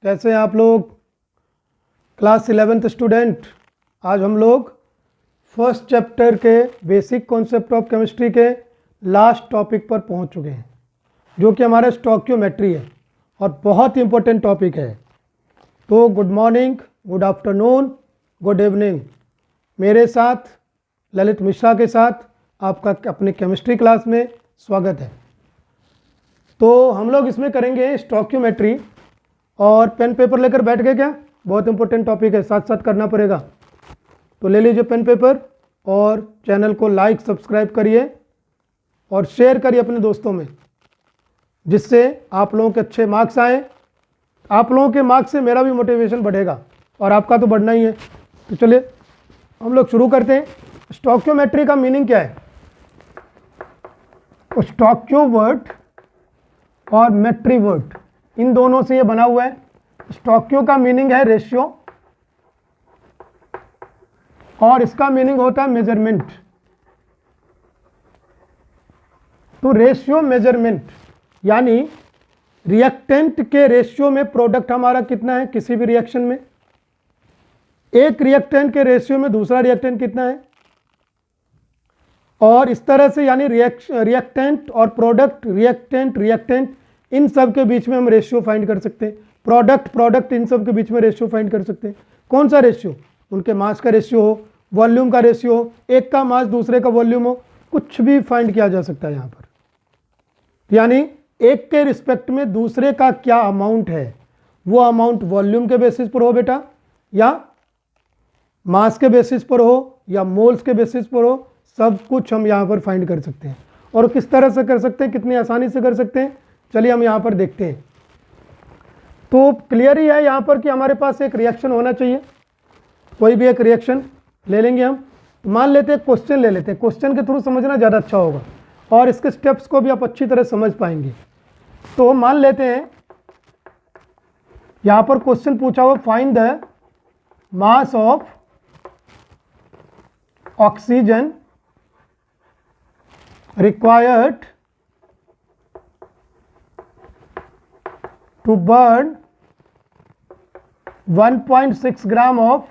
कैसे हैं आप लोग? Class 11th student. आज हम लोग फर्स्ट चैप्टर के बेसिक कॉन्सेप्ट ऑफ केमिस्ट्री के लास्ट टॉपिक पर पहुंच चुके हैं, जो कि हमारा स्टोइकियोमेट्री है और बहुत ही इंपॉर्टेंट टॉपिक है। तो good morning, good afternoon, good evening. मेरे साथ ललित मिश्रा के साथ आपका अपने केमिस्ट्री क्लास में स्वागत है। तो हम लोग इसमें करेंगे स्टोइकियोमेट्री। और पेन पेपर लेकर बैठ गए क्या? बहुत इंपॉर्टेंट टॉपिक है, साथ साथ करना पड़ेगा। तो ले लीजिए पेन पेपर और चैनल को लाइक सब्सक्राइब करिए और शेयर करिए अपने दोस्तों में, जिससे आप लोगों के अच्छे मार्क्स आए। आप लोगों के मार्क्स से मेरा भी मोटिवेशन बढ़ेगा और आपका तो बढ़ना ही है। तो चलिए हम लोग शुरू करते हैं। स्टोइकियोमेट्री का मीनिंग क्या है? स्टोइकियो वर्ड और मेट्री वर्ड, इन दोनों से ये बना हुआ है। स्टोइकियो का मीनिंग है रेशियो और इसका मीनिंग होता है मेजरमेंट। तो रेशियो मेजरमेंट यानी रिएक्टेंट के रेशियो में प्रोडक्ट हमारा कितना है किसी भी रिएक्शन में, एक रिएक्टेंट के रेशियो में दूसरा रिएक्टेंट कितना है, और इस तरह से यानी रिएक्टेंट और प्रोडक्ट, रिएक्टेंट इन सब के बीच में हम रेशियो फाइंड कर सकते हैं। प्रोडक्ट इन सब के बीच में रेशियो फाइंड कर सकते हैं। कौन सा रेशियो? उनके मास का रेशियो हो, वॉल्यूम का रेशियो हो, एक का मास दूसरे का वॉल्यूम हो, कुछ भी फाइंड किया जा सकता है यहाँ पर। यानी एक के रिस्पेक्ट में दूसरे का क्या अमाउंट है, वो अमाउंट वॉल्यूम के बेसिस पर हो बेटा, या मास के बेसिस पर हो, या मोल्स के बेसिस पर हो, सब कुछ हम यहाँ पर फाइंड कर सकते हैं। और किस तरह से कर सकते हैं, कितनी आसानी से कर सकते हैं, चलिए हम यहाँ पर देखते हैं। तो क्लियर ही है यहाँ पर कि हमारे पास एक रिएक्शन होना चाहिए। कोई भी एक रिएक्शन ले लेंगे हम। मान लेते हैं क्वेश्चन ले लेते हैं, क्वेश्चन के थ्रू समझना ज़्यादा अच्छा होगा और इसके स्टेप्स को भी आप अच्छी तरह समझ पाएंगे। तो मान लेते हैं यहाँ पर क्वेश्चन पूछा हुआ, find the mass of oxygen required to burn 1.6 gram of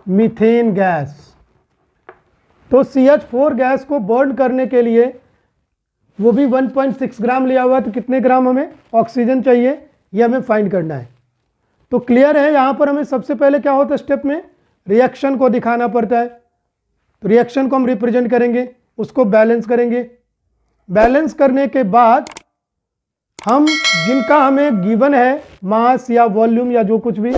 methane gas. तो CH4 गैस को बर्न करने के लिए वो भी 1.6 ग्राम लिया हुआ है, तो कितने ग्राम हमें ऑक्सीजन चाहिए ये हमें फाइंड करना है। तो क्लियर है, यहाँ पर हमें सबसे पहले क्या होता है, स्टेप में रिएक्शन को दिखाना पड़ता है। तो रिएक्शन को हम रिप्रेजेंट करेंगे, उसको बैलेंस करेंगे। बैलेंस करने के बाद हम जिनका हमें गिवन है मास या वॉल्यूम या जो कुछ भी,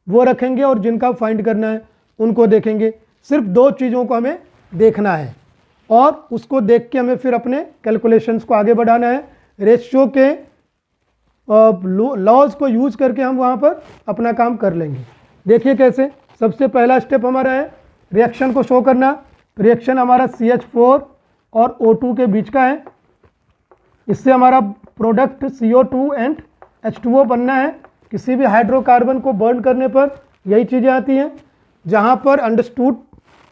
वो रखेंगे और जिनका फाइंड करना है उनको देखेंगे। सिर्फ दो चीज़ों को हमें देखना है और उसको देख के हमें फिर अपने कैलकुलेशंस को आगे बढ़ाना है। रेशियो के लॉज को यूज करके हम वहाँ पर अपना काम कर लेंगे। देखिए कैसे। सबसे पहला स्टेप हमारा है रिएक्शन को शो करना। रिएक्शन हमारा CH4 और O2 के बीच का है। इससे हमारा प्रोडक्ट CO2 एंड H2O बनना है। किसी भी हाइड्रोकार्बन को बर्न करने पर यही चीज़ें आती हैं। जहाँ पर अंडरस्टूड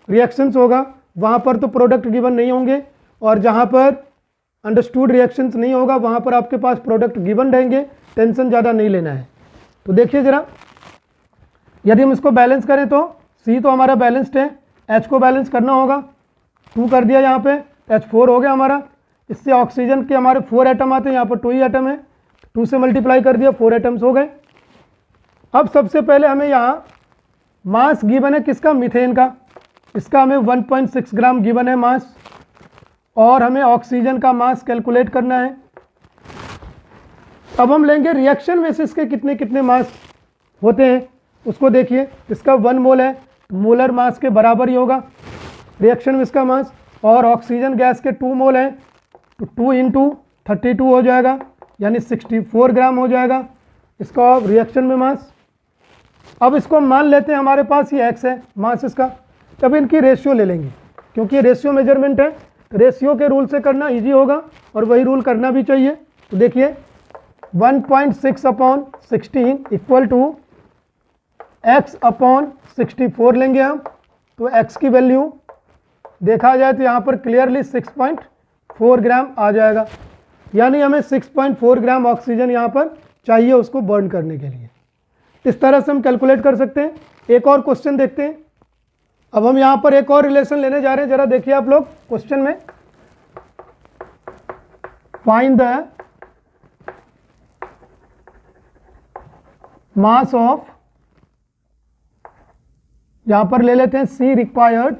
रिएक्शंस होगा वहाँ पर तो प्रोडक्ट गिवन नहीं होंगे, और जहाँ पर अंडरस्टूड रिएक्शंस नहीं होगा वहाँ पर आपके पास प्रोडक्ट गिवन रहेंगे। टेंशन ज़्यादा नहीं लेना है। तो देखिए ज़रा, यदि हम इसको बैलेंस करें तो C तो हमारा बैलेंस्ड है, H को बैलेंस करना होगा। 2 कर दिया यहाँ पे, H4 हो गया हमारा। इससे ऑक्सीजन के हमारे 4 एटम आते हैं, यहाँ पर 2 ही एटम है। 2 से मल्टीप्लाई कर दिया, 4 एटम्स हो गए। अब सबसे पहले हमें यहाँ मास गिवन है किसका, मीथेन का। इसका हमें 1.6 ग्राम गिवन है मास, और हमें ऑक्सीजन का मास कैलकुलेट करना है। अब हम लेंगे रिएक्शन में से इसके कितने कितने मास होते हैं उसको देखिए। इसका 1 मोल है, मोलर मास के बराबर ही होगा रिएक्शन में इसका मास, और ऑक्सीजन गैस के 2 मोल हैं, तो 2 × 32 हो जाएगा, यानी 64 ग्राम हो जाएगा इसका रिएक्शन में मास। अब इसको मान लेते हैं हमारे पास ये x है मास इसका। तब इनकी रेशियो ले लेंगे, क्योंकि ये रेशियो मेजरमेंट है। तो रेशियो के रूल से करना ईजी होगा और वही रूल करना भी चाहिए। तो देखिए 1.6/16 इक्वल टू x/64 लेंगे हम। तो x की वैल्यू देखा जाए तो यहाँ पर क्लियरली 6.4 ग्राम आ जाएगा। यानी हमें 6.4 ग्राम ऑक्सीजन यहाँ पर चाहिए उसको बर्न करने के लिए। इस तरह से हम कैलकुलेट कर सकते हैं। एक और क्वेश्चन देखते हैं। अब हम यहाँ पर एक और रिलेशन लेने जा रहे हैं, जरा देखिए आप लोग क्वेश्चन में। फाइंड द मास ऑफ, यहां पर ले लेते हैं C required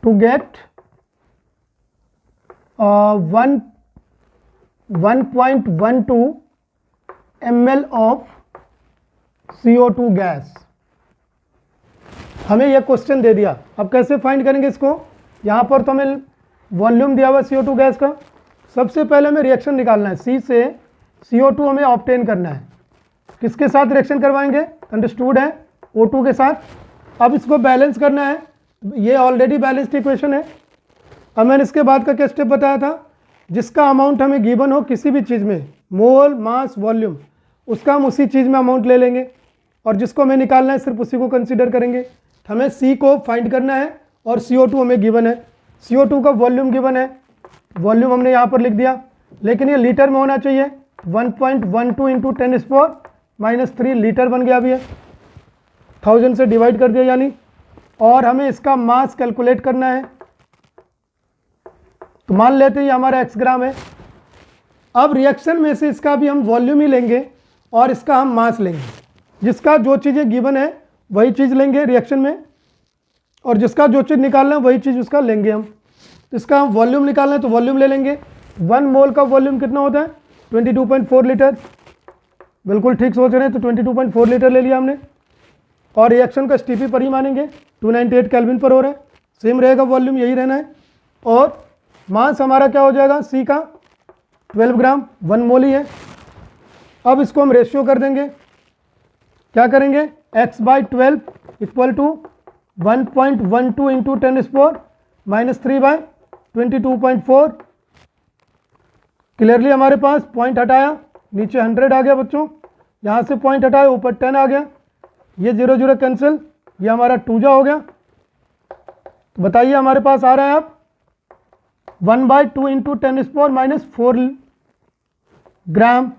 to get 1.12 ml of CO2 gas. हमें यह क्वेश्चन दे दिया, अब कैसे फाइंड करेंगे इसको। यहां पर तो हमें वॉल्यूम दिया हुआ CO2 गैस का। सबसे पहले हमें रिएक्शन निकालना है, C से CO2 हमें ऑब्टेन करना है। किसके साथ रिएक्शन करवाएंगे, अंडरस्टूड है, O2 के साथ। अब इसको बैलेंस करना है, ये ऑलरेडी बैलेंस्ड इक्वेशन है। अब मैंने इसके बाद का क्या स्टेप बताया था, जिसका अमाउंट हमें गिवन हो किसी भी चीज़ में, मोल, मास, वॉल्यूम, उसका हम उसी चीज़ में अमाउंट ले लेंगे और जिसको हमें निकालना है सिर्फ उसी को कंसीडर करेंगे। हमें C को फाइंड करना है और CO2 हमें गिवन है। CO2 का वॉल्यूम गिवन है, वॉल्यूम हमने यहाँ पर लिख दिया, लेकिन ये लीटर में होना चाहिए। 1.12 इंटू 10⁻³ लीटर बन गया अभी है, 1000 से डिवाइड कर दिया यानी। और हमें इसका मास कैलकुलेट करना है, तो मान लेते हैं ये हमारा x ग्राम है। अब रिएक्शन में से इसका भी हम वॉल्यूम ही लेंगे और इसका हम मास लेंगे। जिसका जो चीज़ें गिवन है वही चीज़ लेंगे रिएक्शन में, और जिसका जो चीज़ निकालना है वही चीज़ उसका लेंगे हम। इसका हम वॉल्यूम निकालना है तो वॉल्यूम ले लेंगे। 1 मोल का वॉल्यूम कितना होता है, 22.4 लीटर। बिल्कुल ठीक सोच रहे हैं, तो 22.4 लीटर ले लिया हमने। और रिएक्शन का STP पर ही मानेंगे, 298 केल्विन पर हो रहा है, सेम रहेगा, वॉल्यूम यही रहना है। और मास हमारा क्या हो जाएगा, C का 12 ग्राम, 1 मोल ही है। अब इसको हम रेशियो कर देंगे, क्या करेंगे, x/12 equal to 1.12 into 10⁻³ clearly हमारे पास पॉइंट हटाया, नीचे 100 आ गया बच्चों, यहाँ से पॉइंट हटाया ऊपर 10 आ गया, ये 0 0 कैंसिल, ये हमारा 2 हो गया। तो बताइए हमारे पास आ रहा है अब 1/2 इंटू 10⁻⁴ ग्राम।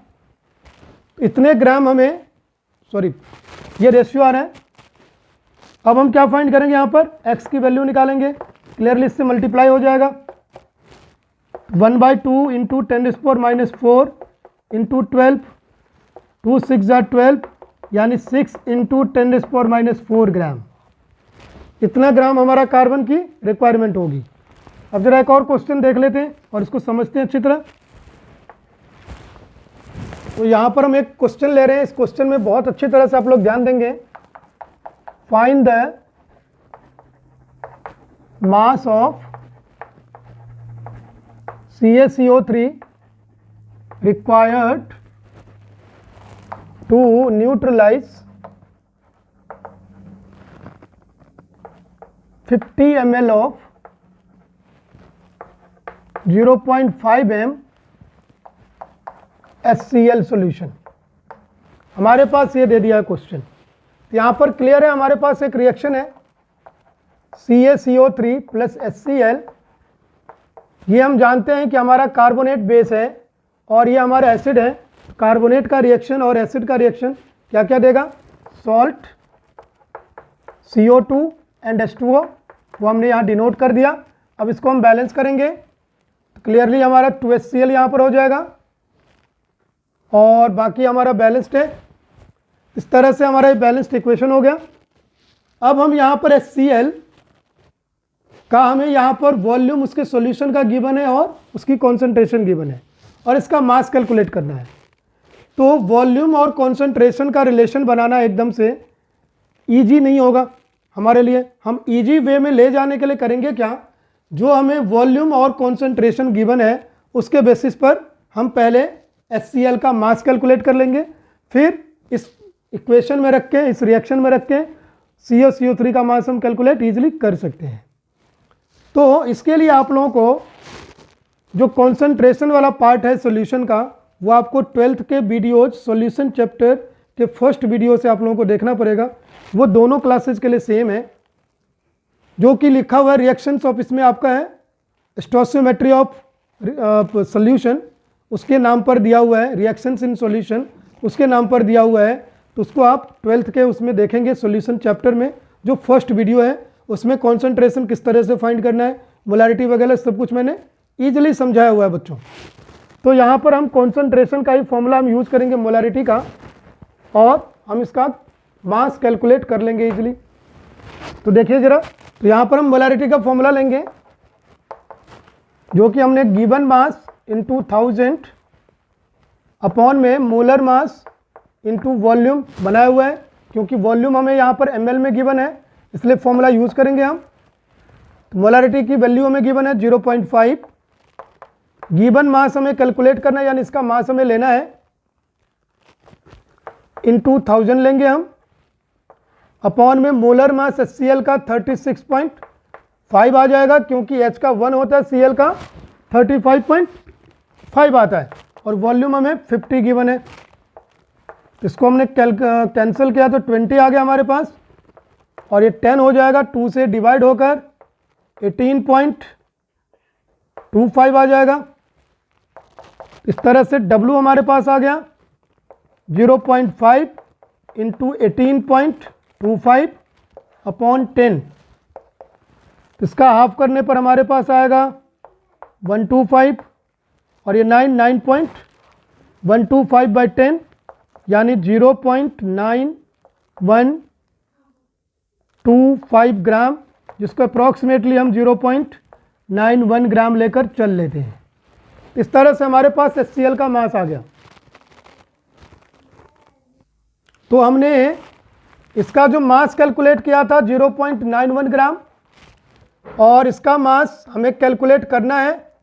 इतने ग्राम हमें, सॉरी ये रेशियो आ रहा है। अब हम क्या फाइंड करेंगे, यहाँ पर x की वैल्यू निकालेंगे, क्लियरली इससे मल्टीप्लाई हो जाएगा। 1/2 इंटू 10⁻⁴ इंटू 12, 2 6 12, यानी 6 इंटू 10⁻⁴ ग्राम। इतना ग्राम हमारा कार्बन की रिक्वायरमेंट होगी। अब जरा एक और क्वेश्चन देख लेते हैं और इसको समझते हैं अच्छी तरह। तो यहाँ पर हम एक क्वेश्चन ले रहे हैं, इस क्वेश्चन में बहुत अच्छी तरह से आप लोग ध्यान देंगे। Find the mass of CaCO3 required to neutralize 50 ml of 0.5 m HCl solution. हमारे पास ये दे दिया है क्वेश्चन। यहाँ पर क्लियर है, हमारे पास एक रिएक्शन है CaCO3 प्लस HCl। ये हम जानते हैं कि हमारा कार्बोनेट बेस है और ये हमारा एसिड है। कार्बोनेट का रिएक्शन और एसिड का रिएक्शन क्या क्या देगा, सॉल्ट, CO2 एंड H2O, वो हमने यहाँ डिनोट कर दिया। अब इसको हम बैलेंस करेंगे तो क्लियरली हमारा 2HCl यहाँ पर हो जाएगा और बाकी हमारा बैलेंस्ड है। इस तरह से हमारा ये बैलेंस्ड इक्वेशन हो गया। अब हम यहाँ पर HCl का हमें यहाँ पर वॉल्यूम उसके सॉल्यूशन का गिवन है और उसकी कॉन्सेंट्रेशन गिवन है और इसका मास कैलकुलेट करना है। तो वॉल्यूम और कॉन्सेंट्रेशन का रिलेशन बनाना एकदम से ईजी नहीं होगा हमारे लिए। हम ईजी वे में ले जाने के लिए करेंगे क्या, जो हमें वॉल्यूम और कॉन्सेंट्रेशन गिवन है उसके बेसिस पर हम पहले HCl का मास कैलकुलेट कर लेंगे, फिर इस इक्वेशन में रख के, इस रिएक्शन में रख के CaCO3 का मास हम कैलकुलेट ईजिली कर सकते हैं। तो इसके लिए आप लोगों को जो कॉन्सेंट्रेशन वाला पार्ट है सॉल्यूशन का, वो आपको 12th के वीडियोज सॉल्यूशन चैप्टर के फर्स्ट वीडियो से आप लोगों को देखना पड़ेगा। वो दोनों क्लासेज के लिए सेम है, जो कि लिखा हुआ है रिएक्शंस ऑफ, इसमें आपका है स्टोइचियोमेट्री ऑफ सॉल्यूशन, उसके नाम पर दिया हुआ है, रिएक्शंस इन सॉल्यूशन उसके नाम पर दिया हुआ है, तो उसको आप 12th के उसमें देखेंगे सॉल्यूशन चैप्टर में, जो फर्स्ट वीडियो है उसमें कॉन्सेंट्रेशन किस तरह से फाइंड करना है, मोलारिटी वगैरह सब कुछ मैंने ईजिली समझाया हुआ है बच्चों। तो यहाँ पर हम कॉन्सेंट्रेशन का ही फॉर्मूला हम यूज़ करेंगे मोलारिटी का, और हम इसका मास कैलकुलेट कर लेंगे इजीली। तो देखिए जरा, तो यहाँ पर हम मोलारिटी का फॉर्मूला लेंगे, जो कि हमने गिवन मास इनटू 1000 अपॉन में मोलर मास इनटू वॉल्यूम बनाया हुआ है, क्योंकि वॉल्यूम हमें यहाँ पर ml में गिवन है, इसलिए फॉर्मूला यूज़ करेंगे हम। तो मोलारिटी की वैल्यू हमें गिवन है 0.5, गिवन मास हमें कैलकुलेट करना है, यानी इसका मास हमें लेना है, इनटू 1000 लेंगे हम, अपॉन में मोलर मास HCl का 36.5 आ जाएगा, क्योंकि H का 1 होता है, Cl का 35.5 आता है, और वॉल्यूम हमें 50 गिवन है। इसको हमने कैंसिल किया तो 20 आ गया हमारे पास, और ये 10 हो जाएगा, 2 से डिवाइड होकर 18.25 आ जाएगा। इस तरह से W हमारे पास आ गया 0.5 इंटू 18.25 अपॉन 10। इसका हाफ करने पर हमारे पास आएगा 125, और ये 9.125 बाई 10 यानी 0.9125 ग्राम, जिसको अप्रॉक्सीमेटली हम 0.91 ग्राम लेकर चल लेते हैं। इस तरह से हमारे पास HCl का मास आ गया। तो हमने इसका जो मास कैलकुलेट किया था 0.91 ग्राम, और इसका मास हमें कैलकुलेट करना है,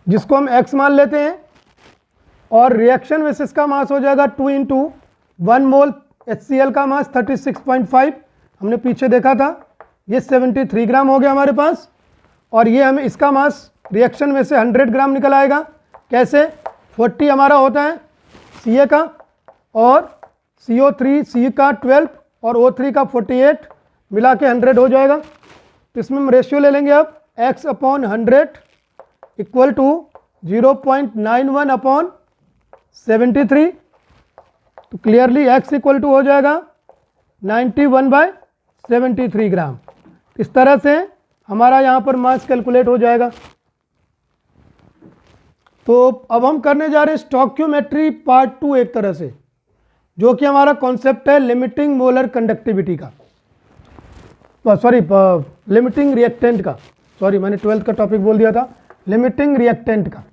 जिसको हम x मान लेते हैं, और रिएक्शन में इसका मास हो जाएगा 2 इंटू 1 मोल HCl का मास 36.5, हमने पीछे देखा था, ये 73 ग्राम हो गया हमारे पास। और ये हमें इसका मास रिएक्शन में से 100 ग्राम निकल आएगा। कैसे? 40 हमारा होता है Ca का, और CO3 C का 12 और O3 का 48 मिला के 100 हो जाएगा। तो इसमें हम रेशियो ले लेंगे अब x upon 100 equal to 0.91 upon 73। तो क्लियरली x इक्वल टू हो जाएगा 91/73 ग्राम। इस तरह से हमारा यहाँ पर मास कैलकुलेट हो जाएगा। तो अब हम करने जा रहे हैं स्टोइकियोमेट्री पार्ट 2 एक तरह से, जो कि हमारा कॉन्सेप्ट है लिमिटिंग मोलर कंडक्टिविटी का, सॉरी लिमिटिंग रिएक्टेंट का, सॉरी मैंने 12th का टॉपिक बोल दिया था, लिमिटिंग रिएक्टेंट का।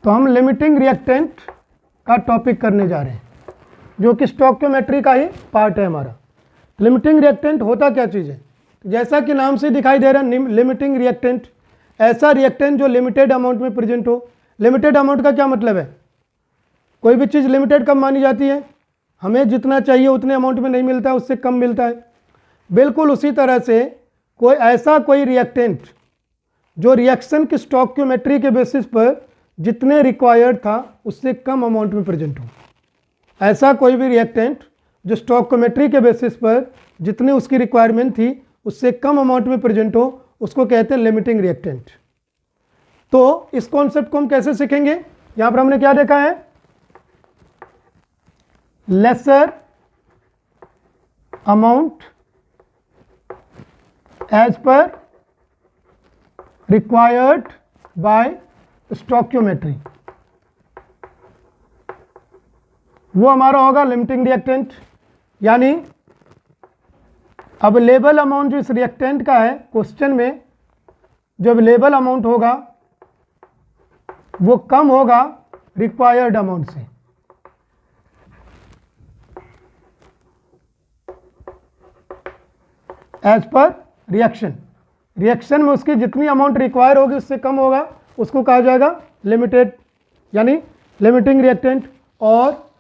तो हम लिमिटिंग रिएक्टेंट का टॉपिक करने जा रहे हैं, जो कि स्टोइकियोमेट्री का ही पार्ट है हमारा। लिमिटिंग रिएक्टेंट होता क्या चीज़ है? जैसा कि नाम से दिखाई दे रहा है, लिमिटिंग रिएक्टेंट ऐसा रिएक्टेंट जो लिमिटेड अमाउंट में प्रेजेंट हो। लिमिटेड अमाउंट का क्या मतलब है? कोई भी चीज़ लिमिटेड कब मानी जाती है? हमें जितना चाहिए उतने अमाउंट में नहीं मिलता है, उससे कम मिलता है। बिल्कुल उसी तरह से कोई रिएक्टेंट जो रिएक्शन की स्टोइकियोमेट्री के बेसिस पर जितने रिक्वायर्ड था उससे कम अमाउंट में प्रेजेंट हो, ऐसा कोई भी रिएक्टेंट जो स्टोइकियोमेट्री के बेसिस पर जितनी उसकी रिक्वायरमेंट थी उससे कम अमाउंट में प्रेजेंट हो, उसको कहते हैं लिमिटिंग रिएक्टेंट। तो इस कॉन्सेप्ट को हम कैसे सीखेंगे? यहां पर हमने क्या देखा है? लेसर अमाउंट एज पर रिक्वायर्ड बाय स्टोइकियोमेट्री, वो हमारा होगा लिमिटिंग रिएक्टेंट। यानी अवेलेबल अमाउंट जो इस रिएक्टेंट का है, क्वेश्चन में जो अवेलेबल अमाउंट होगा वो कम होगा रिक्वायर्ड अमाउंट से। एज पर रिएक्शन में उसकी जितनी अमाउंट रिक्वायर होगी उससे कम होगा, उसको कहा जाएगा लिमिटेड यानी लिमिटिंग रिएक्टेंट। और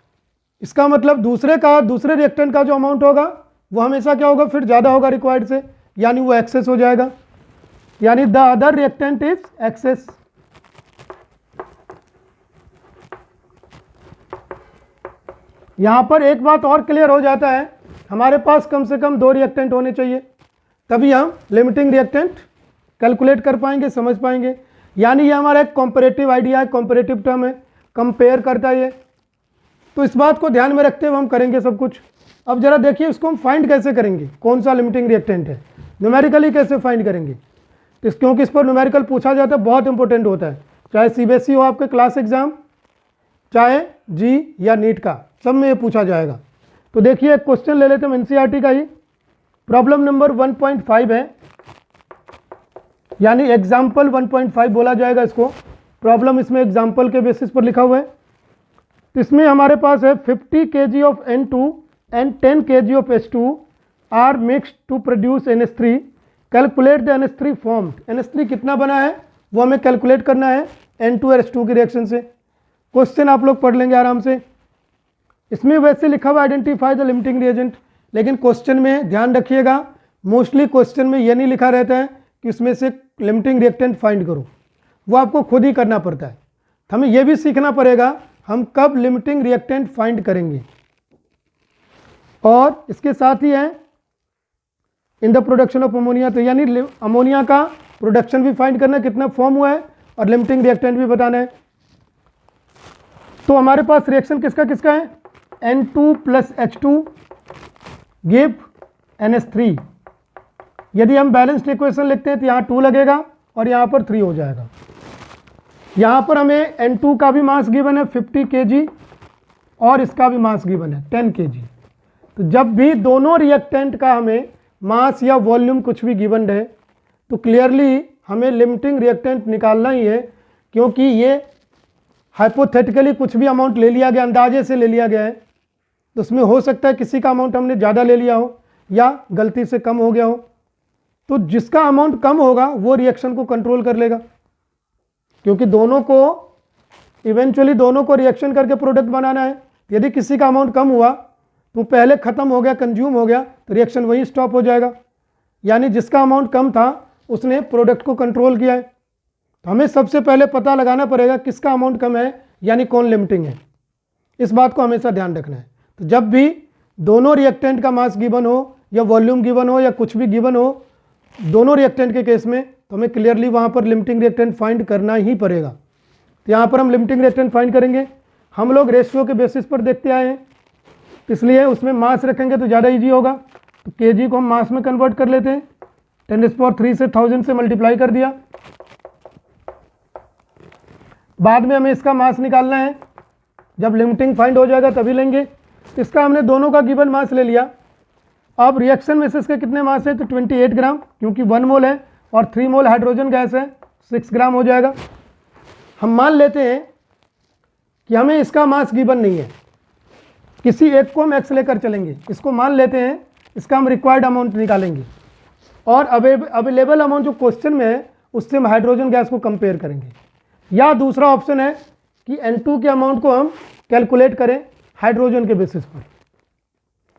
इसका मतलब दूसरे रिएक्टेंट का जो अमाउंट होगा वो हमेशा क्या होगा? फिर ज़्यादा होगा रिक्वायर्ड से, यानी वो एक्सेस हो जाएगा, यानी the other reactant is excess. यहाँ पर एक बात और क्लियर हो जाता है, हमारे पास कम से कम 2 रिएक्टेंट होने चाहिए, तभी हम लिमिटिंग रिएक्टेंट कैलकुलेट कर पाएंगे, समझ पाएंगे। यानी ये हमारा एक कॉम्परेटिव आइडिया है, कॉम्परेटिव टर्म है, कंपेयर करता है ये। तो इस बात को ध्यान में रखते हुए हम करेंगे सब कुछ। अब जरा देखिए इसको हम फाइंड कैसे करेंगे, कौन सा लिमिटिंग रिएक्टेंट है, न्यूमेरिकली कैसे फाइंड करेंगे। क्योंकि इस पर न्यूमेरिकल पूछा जाता है, बहुत इंपॉर्टेंट होता है, चाहे सीबीएसई हो आपके क्लास एग्जाम, चाहे जी या नीट का, सब में ये पूछा जाएगा। तो देखिए एक क्वेश्चन ले लेते हैं एनसीईआरटी का ही, प्रॉब्लम नंबर 1.5 है, यानी एग्जाम्पल 1.5 बोला जाएगा इसको। प्रॉब्लम इसमें एग्जाम्पल के बेसिस पर लिखा हुआ है। तो इसमें हमारे पास है 50 kg of N2 and 10 kg of H2 are mixed to produce NH3, calculate the NH3 formed. NH3 कितना बना है वो हमें कैलकुलेट करना है N2 और H2 की रिएक्शन से। क्वेश्चन आप लोग पढ़ लेंगे आराम से। इसमें वैसे लिखा हुआ आइडेंटिफाई द लिमिटिंग रिएजेंट, लेकिन क्वेश्चन में ध्यान रखिएगा, मोस्टली क्वेश्चन में ये नहीं लिखा रहता है कि उसमें से लिमिटिंग रिएक्टेंट फाइंड करो, वो आपको खुद ही करना पड़ता है। हमें यह भी सीखना पड़ेगा हम कब लिमिटिंग रिएक्टेंट फाइंड करेंगे। और इसके साथ ही है in the production of ammonia, तो यानी अमोनिया का प्रोडक्शन भी फाइंड करना है, कितना फॉर्म हुआ है, और लिमिटिंग रिएक्टेंट भी बताना है। तो हमारे पास रिएक्शन किसका किसका है, N2 plus H2 give NH3। यदि हम बैलेंस्ड इक्वेशन लिखते हैं तो यहाँ 2 लगेगा और यहाँ पर 3 हो जाएगा। यहाँ पर हमें N2 का भी मास गिवन है 50 kg और इसका भी मास गिवन है 10 kg। तो जब भी दोनों रिएक्टेंट का हमें मास या वॉल्यूम कुछ भी गिवन है तो क्लियरली हमें लिमिटिंग रिएक्टेंट निकालना ही है, क्योंकि ये हाइपोथेटिकली कुछ भी अमाउंट ले लिया गया, अंदाजे से ले लिया गया है, तो उसमें हो सकता है किसी का अमाउंट हमने ज़्यादा ले लिया हो या गलती से कम हो गया हो। तो जिसका अमाउंट कम होगा वो रिएक्शन को कंट्रोल कर लेगा, क्योंकि दोनों को इवेंचुअली दोनों को रिएक्शन करके प्रोडक्ट बनाना है। यदि किसी का अमाउंट कम हुआ तो पहले ख़त्म हो गया, कंज्यूम हो गया, तो रिएक्शन वहीं स्टॉप हो जाएगा। यानी जिसका अमाउंट कम था उसने प्रोडक्ट को कंट्रोल किया है। तो हमें सबसे पहले पता लगाना पड़ेगा किसका अमाउंट कम है, यानी कौन लिमिटिंग है। इस बात को हमेशा ध्यान रखना है। तो जब भी दोनों रिएक्टेंट का मास गिवन हो या वॉल्यूम गिवन हो या कुछ भी गिवन हो, दोनों रिएक्टेंट के केस में, तो हमें क्लियरली वहाँ पर लिमिटिंग रिएक्टेंट फाइंड करना ही पड़ेगा। तो यहाँ पर हम लिमिटिंग रिएक्टेंट फाइंड करेंगे। हम लोग रेशियो के बेसिस पर देखते आए हैं, इसलिए उसमें मास रखेंगे तो ज़्यादा ईजी होगा। तो केजी को हम मास में कन्वर्ट कर लेते हैं, 10³ से 1000 से मल्टीप्लाई कर दिया। बाद में हमें इसका मास निकालना है, जब लिमिटिंग फाइंड हो जाएगा तभी लेंगे। इसका हमने दोनों का गिवन मास ले लिया। अब रिएक्शन में से इसके कितने मास है, तो 28 ग्राम, क्योंकि 1 मोल है और 3 मोल हाइड्रोजन गैस है, 6 ग्राम हो जाएगा। हम मान लेते हैं कि हमें इसका मास गिवन नहीं है, किसी एक को हम एक्स लेकर चलेंगे, इसको मान लेते हैं, इसका हम रिक्वायर्ड अमाउंट निकालेंगे और अवेलेबल अमाउंट जो क्वेश्चन में है उससे हम हाइड्रोजन गैस को कंपेयर करेंगे। या दूसरा ऑप्शन है कि N2 के अमाउंट को हम कैलकुलेट करें हाइड्रोजन के बेसिस पर।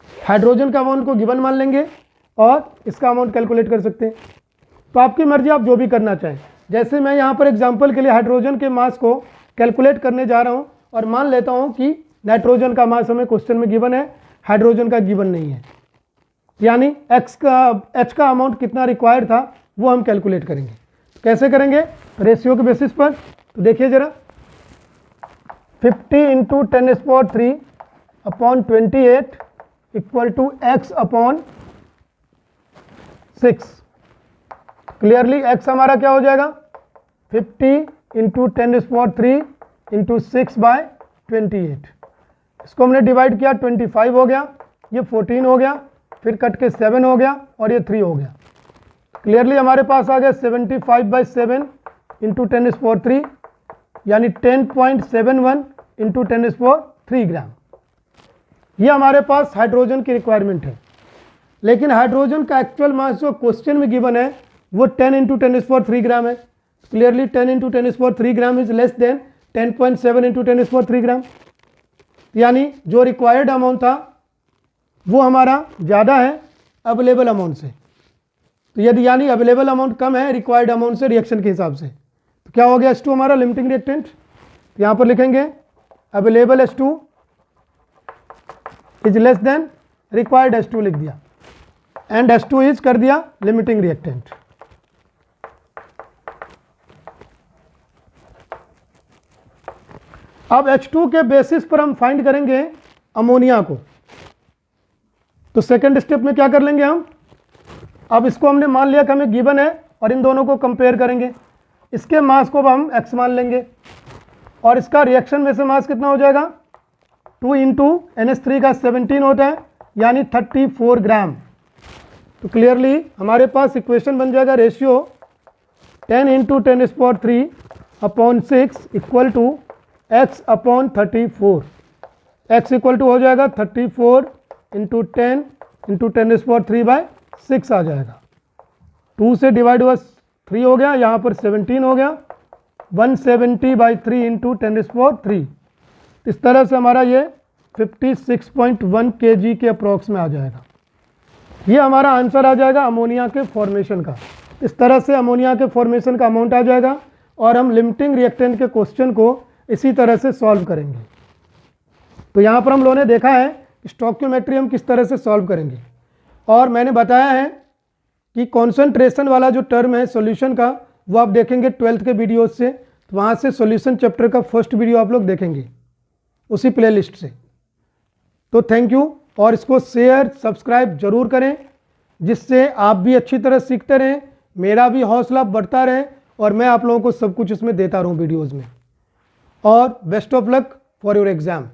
हाइड्रोजन का अमाउंट को गिवन मान लेंगे और इसका अमाउंट कैलकुलेट कर सकते हैं। तो आपकी मर्जी, आप जो भी करना चाहें। जैसे मैं यहाँ पर एग्जांपल के लिए हाइड्रोजन के मास को कैलकुलेट करने जा रहा हूँ और मान लेता हूँ कि नाइट्रोजन का मास हमें क्वेश्चन में गिवन है, हाइड्रोजन का गिवन नहीं है, यानी H का अमाउंट कितना रिक्वायर्ड था वो हम कैलकुलेट करेंगे। कैसे करेंगे, रेशियो के बेसिस पर। तो देखिए जरा, 50 × 10³ upon 28 equal to x upon 6। Clearly x हमारा क्या हो जाएगा, 50 × 10³ × 6/28। इसको हमने डिवाइड किया, 25 हो गया, ये 14 हो गया, फिर कट के 7 हो गया और ये 3 हो गया। क्लियरली हमारे पास आ गया 75/7 × 10³ यानी 10.71 × 10³ ग्राम। ये हमारे पास हाइड्रोजन की रिक्वायरमेंट है। लेकिन हाइड्रोजन का एक्चुअल मास जो क्वेश्चन में गिवन है वो 10 × 10³ ग्राम है। Clearly 10 × 10³ gram is less than 10.7 × 10³ ग्राम, यानी जो रिक्वायर्ड अमाउंट था वो हमारा ज़्यादा है अवेलेबल अमाउंट से। तो यदि यानी अवेलेबल अमाउंट कम है रिक्वायर्ड अमाउंट से रिएक्शन के हिसाब से, तो क्या हो गया, H2 हमारा लिमिटिंग रिएक्टेंट। यहाँ पर लिखेंगे available H2 is less than required H2 लिख दिया, एंड H2 इज कर दिया लिमिटिंग रिएक्टेंट। अब H2 के बेसिस पर हम फाइंड करेंगे अमोनिया को। तो सेकंड स्टेप में क्या कर लेंगे हम, अब इसको हमने मान लिया कि हमें गिवन है और इन दोनों को कंपेयर करेंगे। इसके मास को हम x मान लेंगे और इसका रिएक्शन में से मास कितना हो जाएगा, 2 इंटू NH3 का 17 होता है यानी 34 ग्राम। तो क्लियरली हमारे पास इक्वेशन बन जाएगा ratio 10 into 10⁻³ upon 6 equal to x upon 34। x equal to हो जाएगा 34 इंटू 10 इंटू 10⁻³ आ जाएगा। 2 से डिवाइड हुआ 3 हो गया, यहाँ पर 17 हो गया, 170/3 इंटू 10⁻³। इस तरह से हमारा ये 56.1 kg के अप्रॉक्स में आ जाएगा। ये हमारा आंसर आ जाएगा अमोनिया के फॉर्मेशन का। इस तरह से अमोनिया के फॉर्मेशन का अमाउंट आ जाएगा और हम लिमिटिंग रिएक्टेंट के क्वेश्चन को इसी तरह से सॉल्व करेंगे। तो यहाँ पर हम लोगों ने देखा है स्टोइकियोमेट्री हम किस तरह से सॉल्व करेंगे, और मैंने बताया है कि कॉन्सेंट्रेशन वाला जो टर्म है सॉल्यूशन का वो आप देखेंगे 12th के वीडियो से, तो वहाँ से सॉल्यूशन चैप्टर का फर्स्ट वीडियो आप लोग देखेंगे उसी प्लेलिस्ट से। तो थैंक यू, और इसको शेयर सब्सक्राइब जरूर करें जिससे आप भी अच्छी तरह सीखते रहें, मेरा भी हौसला बढ़ता रहे और मैं आप लोगों को सब कुछ इसमें देता रहूं वीडियोज़ में। और best of luck for your exam.